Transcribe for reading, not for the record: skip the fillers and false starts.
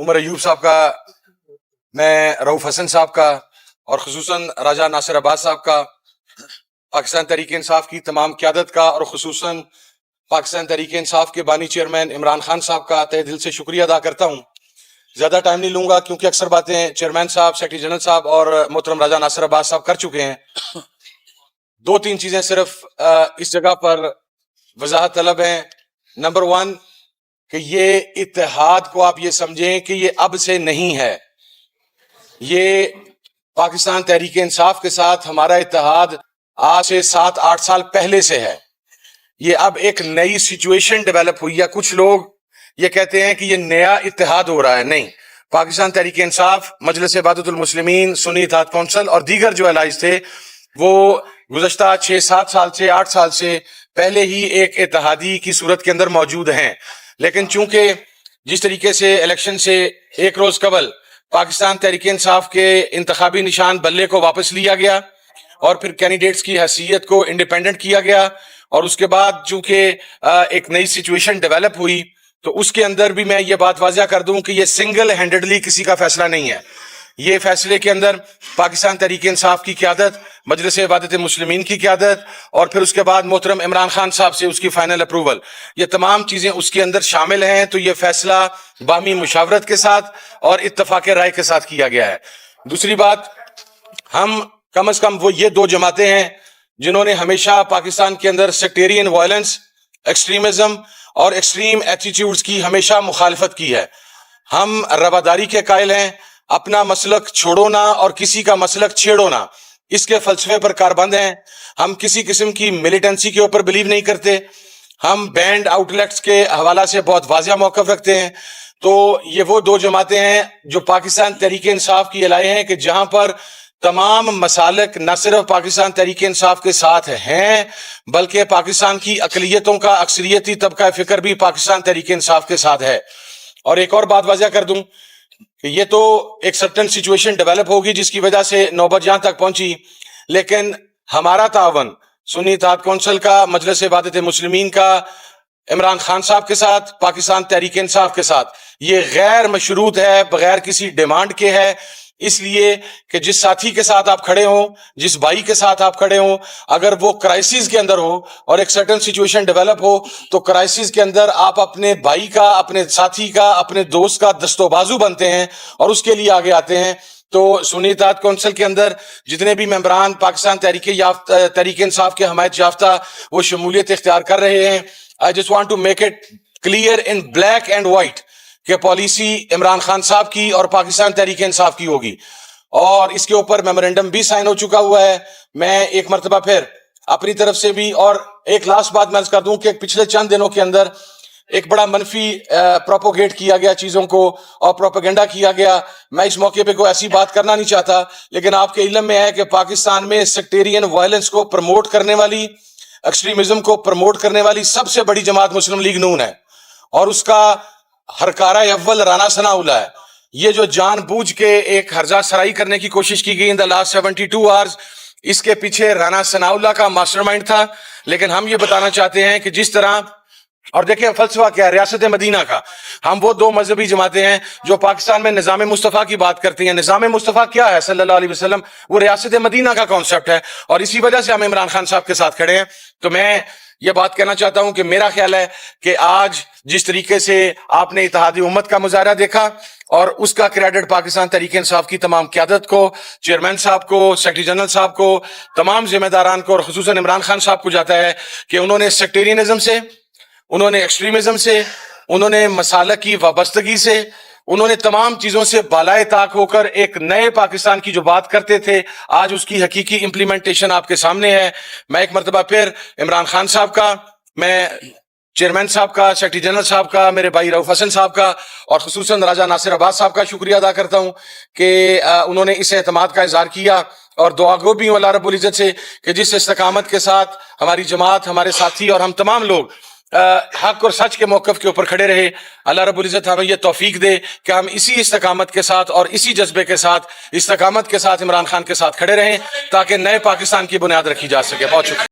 عمر ایوب صاحب کا، میں رؤف حسن صاحب کا، اور خصوصاً راجہ ناصر عباس صاحب کا، پاکستان تحریک انصاف کی تمام قیادت کا، اور خصوصاً پاکستان تحریک انصاف کے بانی چیئرمین عمران خان صاحب کا تہ دل سے شکریہ ادا کرتا ہوں۔ زیادہ ٹائم نہیں لوں گا کیونکہ اکثر باتیں چیئرمین صاحب، سیکرٹری جنرل صاحب اور محترم راجہ ناصر عباس صاحب کر چکے ہیں۔ دو تین چیزیں صرف اس جگہ پر وضاحت طلب ہیں۔ نمبر 1 کہ یہ اتحاد کو آپ یہ سمجھیں کہ یہ اب سے نہیں ہے، یہ پاکستان تحریک انصاف کے ساتھ ہمارا اتحاد آج سے 7-8 سال پہلے سے ہے۔ یہ اب ایک نئی سچویشن ڈیولپ ہوئی ہے۔ کچھ لوگ یہ کہتے ہیں کہ یہ نیا اتحاد ہو رہا ہے، نہیں۔ پاکستان تحریک انصاف، مجلس وحدت المسلمین، سنی اتحاد کونسل اور دیگر جو الائز تھے وہ گزشتہ 6-7 سال سے 8 سال سے پہلے ہی ایک اتحادی کی صورت کے اندر موجود ہیں، لیکن چونکہ جس طریقے سے الیکشن سے ایک روز قبل پاکستان تحریک انصاف کے انتخابی نشان بلے کو واپس لیا گیا اور پھر کینڈیڈیٹس کی حیثیت کو انڈیپینڈنٹ کیا گیا، اور اس کے بعد چونکہ ایک نئی سچویشن ڈیولپ ہوئی، تو اس کے اندر بھی میں یہ بات واضح کر دوں کہ یہ سنگل ہینڈڈلی کسی کا فیصلہ نہیں ہے۔ یہ فیصلے کے اندر پاکستان تحریک انصاف کی قیادت، مجلس وحدت المسلمین کی قیادت، اور پھر اس کے بعد محترم عمران خان صاحب سے اس کی فائنل اپروول، یہ تمام چیزیں اس کے اندر شامل ہیں۔ تو یہ فیصلہ باہمی مشاورت کے ساتھ اور اتفاق رائے کے ساتھ کیا گیا ہے۔ دوسری بات، ہم کم از کم وہ یہ 2 جماعتیں ہیں جنہوں نے ہمیشہ پاکستان کے اندر سیکٹیرین وائلنس، ایکسٹریمزم اور ایکسٹریم ایٹیٹیوڈز کی ہمیشہ مخالفت کی ہے۔ ہم رواداری کے قائل ہیں، اپنا مسلک چھوڑو نہ اور کسی کا مسلک چھیڑو نہ، اس کے فلسفے پر کاربند ہیں۔ ہم کسی قسم کی ملیٹنسی کے اوپر بلیو نہیں کرتے۔ ہم بینڈ آؤٹ لیٹس کے حوالہ سے بہت واضح موقف رکھتے ہیں۔ تو یہ وہ 2 جماعتیں ہیں جو پاکستان تحریک انصاف کی الائے ہیں کہ جہاں پر تمام مسالک نہ صرف پاکستان تحریک انصاف کے ساتھ ہیں بلکہ پاکستان کی اقلیتوں کا اکثریتی طبقہ فکر بھی پاکستان تحریک انصاف کے ساتھ ہے۔ اور ایک اور بات واضح کر دوں کہ یہ تو ایک سرٹن سچویشن ڈیولپ ہوگی جس کی وجہ سے نوبت جہاں تک پہنچی، لیکن ہمارا تعاون سنی اتحاد کونسل کا، مجلس وحدت المسلمین کا، عمران خان صاحب کے ساتھ، پاکستان تحریک انصاف کے ساتھ، یہ غیر مشروط ہے، بغیر کسی ڈیمانڈ کے ہے، اس لیے کہ جس ساتھی کے ساتھ آپ کھڑے ہوں، جس بھائی کے ساتھ آپ کھڑے ہوں، اگر وہ کرائسس کے اندر ہو اور ایک سرٹن سچویشن ڈیولپ ہو تو کرائسس کے اندر آپ اپنے بھائی کا، اپنے ساتھی کا، اپنے دوست کا دست و بازو بنتے ہیں اور اس کے لیے آگے آتے ہیں۔ تو سنی اتحاد کونسل کے اندر جتنے بھی ممبران پاکستان تحریک انصاف کے حمایت یافتہ وہ شمولیت اختیار کر رہے ہیں۔ I just want to make it clear in black and white کہ پالیسی عمران خان صاحب کی اور پاکستان تحریک انصاف کی ہوگی، اور اس کے اوپر میمورینڈم بھی سائن ہو چکا ہوا ہے۔ میں ایک مرتبہ پھر اپنی طرف سے بھی، اور ایک لاسٹ بات میں عرض کر دوں کہ پچھلے چند دنوں کے اندر ایک بڑا منفی پروپوگیٹ کیا گیا چیزوں کو اور پروپیگنڈا کیا گیا۔ میں اس موقع پہ کوئی ایسی بات کرنا نہیں چاہتا، لیکن آپ کے علم میں ہے کہ پاکستان میں سیکٹیرین وائلنس کو پروموٹ کرنے والی، ایکسٹریمزم کو پروموٹ کرنے والی سب سے بڑی جماعت مسلم لیگ نون ہے، اور اس کا ہرکارہ اول رانا ثناءاللہ ہے۔ یہ جو جان بوجھ کے ایک ہرزہ سرائی کرنے کی کوشش کی گئی ان دا لاسٹ 72 آورز، اس کے پیچھے رانا ثناءاللہ کا ماسٹر مائنڈ تھا۔ لیکن ہم یہ بتانا چاہتے ہیں کہ جس طرح، اور دیکھیں فلسفہ کیا ہے ریاست مدینہ کا، ہم وہ 2 مذہبی جماعتیں ہیں جو پاکستان میں نظام مصطفیٰ کی بات کرتی ہیں۔ نظام مصطفیٰ کیا ہے صلی اللہ علیہ وسلم؟ وہ ریاست مدینہ کا کانسیپٹ ہے، اور اسی وجہ سے ہم عمران خان صاحب کے ساتھ کھڑے ہیں۔ تو میں یہ بات کہنا چاہتا ہوں کہ میرا خیال ہے کہ آج جس طریقے سے آپ نے اتحادی امت کا مظاہرہ دیکھا، اور اس کا کریڈٹ پاکستان تحریک انصاف کی تمام قیادت کو، چیئرمین صاحب کو، سیکرٹری جنرل صاحب کو، تمام ذمہ داران کو، اور خصوصاً عمران خان صاحب کو جاتا ہے کہ انہوں نے سیکٹیرینزم سے، انہوں نے ایکسٹریمزم سے، انہوں نے مسالک کی وابستگی سے، انہوں نے تمام چیزوں سے بالائے طاق ہو کر ایک نئے پاکستان کی جو بات کرتے تھے، آج اس کی حقیقی امپلیمنٹیشن آپ کے سامنے ہے۔ میں ایک مرتبہ پھر عمران خان صاحب کا، میں چیئرمین صاحب کا، سیکرٹری جنرل صاحب کا، میرے بھائی رؤف حسن صاحب کا، اور خصوصاً راجہ ناصر عباس صاحب کا شکریہ ادا کرتا ہوں کہ انہوں نے اس اعتماد کا اظہار کیا، اور دعا گو بھی ہوں اللہ رب العزت سے کہ جس استقامت کے ساتھ ہماری جماعت، ہمارے ساتھی اور ہم تمام لوگ حق اور سچ کے موقف کے اوپر کھڑے رہے، اللہ رب العزت ہمیں یہ توفیق دے کہ ہم اسی استقامت کے ساتھ اور اسی جذبے کے ساتھ، استقامت کے ساتھ عمران خان کے ساتھ کھڑے رہیں تاکہ نئے پاکستان کی بنیاد رکھی جا سکے۔ بہت شکریہ۔